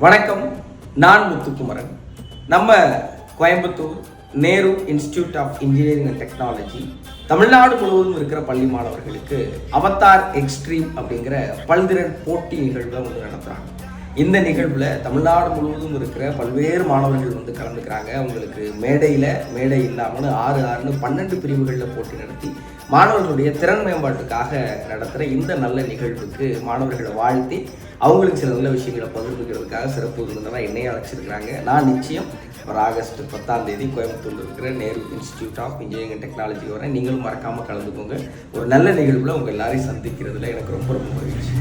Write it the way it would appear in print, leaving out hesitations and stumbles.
வணக்கம், நான் முத்துக்குமரன். நம்ம Coimbatore Nehru institute of engineering and technology Tamil Nadu முழுவதும் இருக்கிற பள்ளி மாணவர்களுக்கு அவதார் எக்ஸ்ட்ரீம் அப்படிங்கிற பல்திறன் போட்டி நிகழ்வை நடத்துகிறாங்க. இந்த நிகழ்வில் தமிழ்நாடு முழுவதும் இருக்கிற பல்வேறு மாணவர்கள் கலந்துக்கிறாங்க. அவங்களுக்கு மேடை இல்லாமல் 6 பிரிவுகளில் போட்டி நடத்தி மாணவர்களுடைய திறன் மேம்பாட்டுக்காக நடத்துகிற இந்த நல்ல நிகழ்வுக்கு மாணவர்களை வாழ்த்தி அவங்களுக்கு சில நல்ல விஷயங்களை பகிர்ந்துக்கிறதுக்காக சிறப்பு விருந்தினராக என்னையே அழைச்சிருக்கிறாங்க. நான் நிச்சயம் ஒரு ஆகஸ்ட் 10 கோயம்புத்தூரில் இருக்கிற Nehru institute of engineering and technology வரேன். நீங்களும் மறக்காமல் கலந்துக்கோங்க. ஒரு நல்ல நிகழ்வில் உங்கள் எல்லாரையும் சந்திக்கிறதுல எனக்கு ரொம்ப மகிழ்ச்சி.